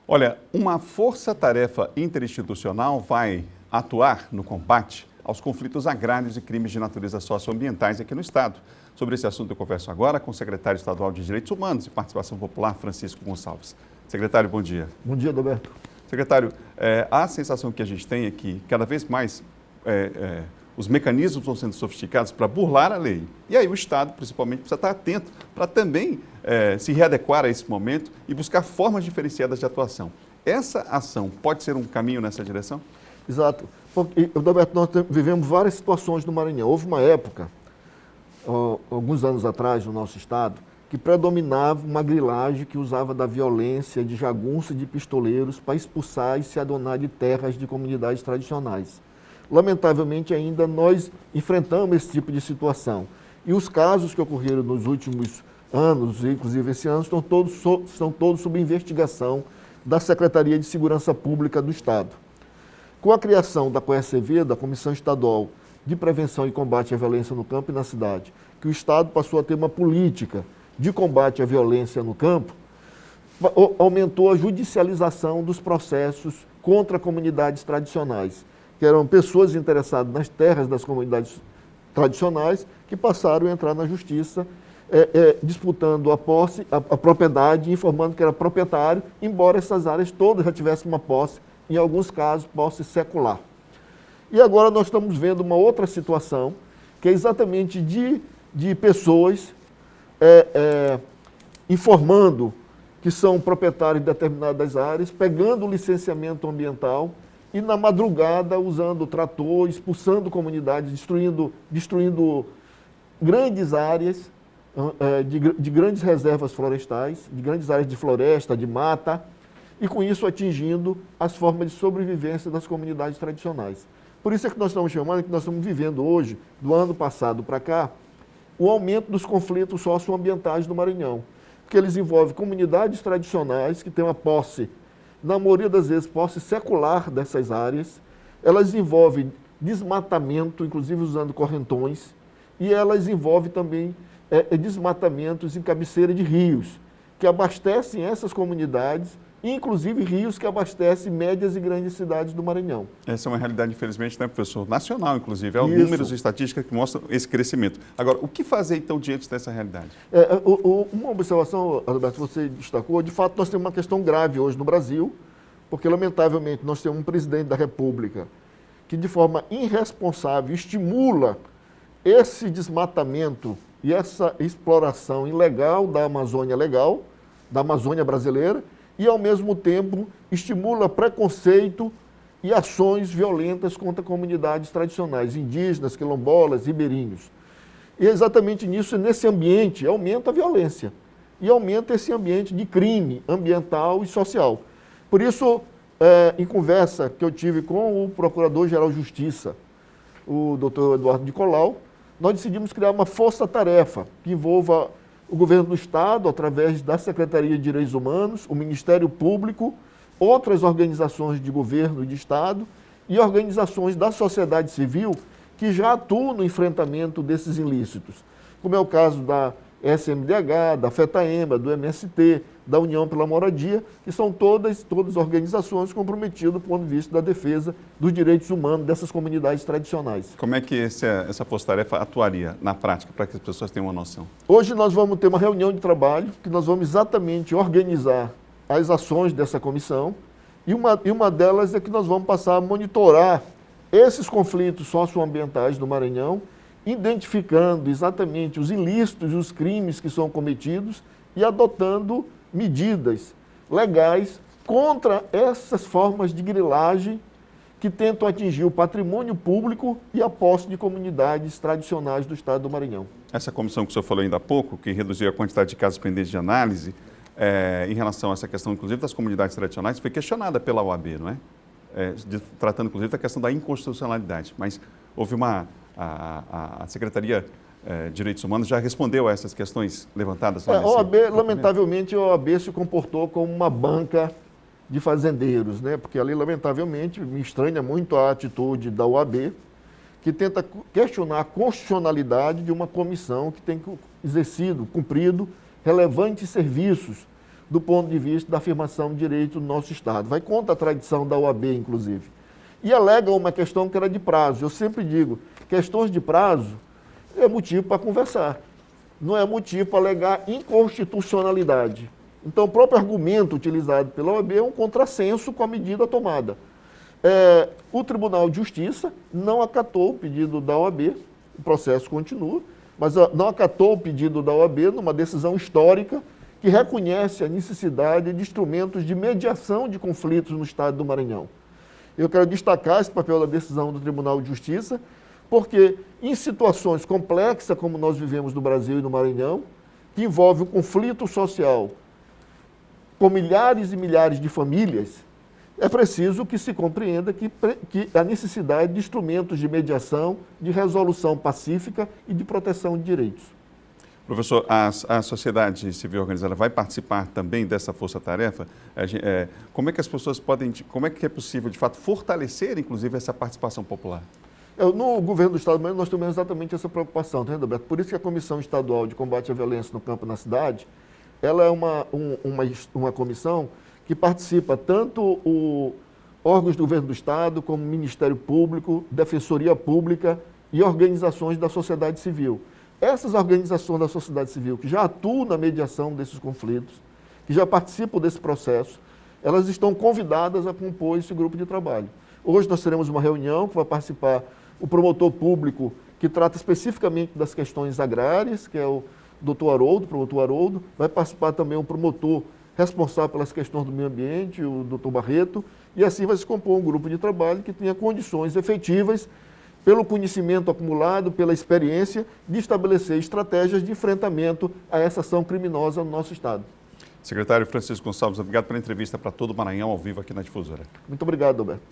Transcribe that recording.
Olha, uma força-tarefa interinstitucional vai atuar no combate aos conflitos agrários e crimes de natureza socioambientais aqui no Estado. Sobre esse assunto eu converso agora com o secretário estadual de Direitos Humanos e Participação Popular, Francisco Gonçalves. Secretário, bom dia. Bom dia, Adalberto. Secretário, a sensação que a gente tem é que cada vez mais os mecanismos vão sendo sofisticados para burlar a lei. E aí o Estado, principalmente, precisa estar atento para também se readequar a esse momento e buscar formas diferenciadas de atuação. Essa ação pode ser um caminho nessa direção? Exato. Porque, Adalberto, nós vivemos várias situações no Maranhão. Houve uma época, alguns anos atrás, no nosso Estado, que predominava uma grilagem que usava da violência, de jagunço e de pistoleiros para expulsar e se adonar de terras de comunidades tradicionais. Lamentavelmente, ainda nós enfrentamos esse tipo de situação. E os casos que ocorreram nos últimos anos, inclusive esse ano, estão todos sob investigação da Secretaria de Segurança Pública do Estado. Com a criação da COECV, da Comissão Estadual de Prevenção e Combate à Violência no Campo e na Cidade, que o Estado passou a ter uma política de combate à violência no campo, aumentou a judicialização dos processos contra comunidades tradicionais, que eram pessoas interessadas nas terras das comunidades tradicionais que passaram a entrar na justiça disputando a posse, a propriedade, informando que era proprietário, embora essas áreas todas já tivessem uma posse, em alguns casos, posse secular. E agora nós estamos vendo uma outra situação, que é exatamente de pessoas informando que são proprietários de determinadas áreas, pegando o licenciamento ambiental e na madrugada usando o trator, expulsando comunidades, destruindo grandes áreas de grandes reservas florestais, de grandes áreas de floresta, de mata, e com isso atingindo as formas de sobrevivência das comunidades tradicionais. Por isso é que nós estamos chamando, que nós estamos vivendo hoje, do ano passado para cá, o aumento dos conflitos socioambientais no Maranhão, porque eles envolvem comunidades tradicionais que têm uma posse, na maioria das vezes, posse secular dessas áreas, elas envolvem desmatamento, inclusive usando correntões, e elas envolvem também desmatamentos em cabeceira de rios, que abastecem essas comunidades, inclusive rios que abastecem médias e grandes cidades do Maranhão. Essa é uma realidade, infelizmente, né, professor? Nacional, inclusive. Há números e estatísticas que mostram esse crescimento. Agora, o que fazer, então, diante dessa realidade? Uma observação, Alberto, você destacou, de fato, nós temos uma questão grave hoje no Brasil, porque, lamentavelmente, nós temos um presidente da República que, de forma irresponsável, estimula esse desmatamento e essa exploração ilegal da Amazônia legal, da Amazônia brasileira, e, ao mesmo tempo, estimula preconceito e ações violentas contra comunidades tradicionais, indígenas, quilombolas, ribeirinhos. E é exatamente nisso, nesse ambiente, aumenta a violência e aumenta esse ambiente de crime ambiental e social. Por isso, em conversa que eu tive com o Procurador-Geral de Justiça, o doutor Eduardo Nicolau, nós decidimos criar uma força-tarefa que envolva o governo do Estado, através da Secretaria de Direitos Humanos, o Ministério Público, outras organizações de governo e de Estado e organizações da sociedade civil que já atuam no enfrentamento desses ilícitos, como é o caso da SMDH, da FETAEMA, do MST, da União pela Moradia, que são todas organizações comprometidas do ponto de vista da defesa dos direitos humanos dessas comunidades tradicionais. Como é que essa força-tarefa atuaria na prática, para que as pessoas tenham uma noção? Hoje nós vamos ter uma reunião de trabalho, que nós vamos exatamente organizar as ações dessa comissão, e uma delas é que nós vamos passar a monitorar esses conflitos socioambientais do Maranhão, identificando exatamente os ilícitos e os crimes que são cometidos e adotando medidas legais contra essas formas de grilagem que tentam atingir o patrimônio público e a posse de comunidades tradicionais do Estado do Maranhão. Essa comissão que o senhor falou ainda há pouco, que reduziu a quantidade de casos pendentes de análise, em relação a essa questão, inclusive, das comunidades tradicionais, foi questionada pela OAB, não é? Tratando, inclusive, da questão da inconstitucionalidade. Mas houve a Secretaria de Direitos Humanos já respondeu a essas questões levantadas? Lamentavelmente, a OAB se comportou como uma banca de fazendeiros, né? Porque ali, lamentavelmente, me estranha muito a atitude da OAB, que tenta questionar a constitucionalidade de uma comissão que tem exercido, cumprido relevantes serviços do ponto de vista da afirmação de direito do nosso Estado. Vai contra a tradição da OAB, inclusive. E alega uma questão que era de prazo. Eu sempre digo, questões de prazo é motivo para conversar, não é motivo para alegar inconstitucionalidade. Então, o próprio argumento utilizado pela OAB é um contrassenso com a medida tomada. O Tribunal de Justiça não acatou o pedido da OAB, o processo continua, mas não acatou o pedido da OAB numa decisão histórica que reconhece a necessidade de instrumentos de mediação de conflitos no Estado do Maranhão. Eu quero destacar esse papel da decisão do Tribunal de Justiça, porque em situações complexas como nós vivemos no Brasil e no Maranhão, que envolve um conflito social com milhares e milhares de famílias, é preciso que se compreenda que a necessidade de instrumentos de mediação, de resolução pacífica e de proteção de direitos. Professor, a sociedade civil organizada vai participar também dessa força-tarefa? Como é que as pessoas podem, como é que é possível, de fato, fortalecer, inclusive, essa participação popular? No governo do Estado, nós temos exatamente essa preocupação, tá, Roberto? Por isso que a Comissão Estadual de Combate à Violência no Campo e na Cidade, ela é uma comissão que participa tanto órgãos do governo do Estado, como Ministério Público, Defensoria Pública e organizações da sociedade civil. Essas organizações da sociedade civil que já atuam na mediação desses conflitos, que já participam desse processo, elas estão convidadas a compor esse grupo de trabalho. Hoje nós teremos uma reunião que vai participar o promotor público que trata especificamente das questões agrárias, que é o promotor Haroldo, vai participar também o promotor responsável pelas questões do meio ambiente, o doutor Barreto, e assim vai se compor um grupo de trabalho que tenha condições efetivas, pelo conhecimento acumulado, pela experiência, de estabelecer estratégias de enfrentamento a essa ação criminosa no nosso Estado. Secretário Francisco Gonçalves, obrigado pela entrevista para todo o Maranhão ao vivo aqui na Difusora. Muito obrigado, Alberto.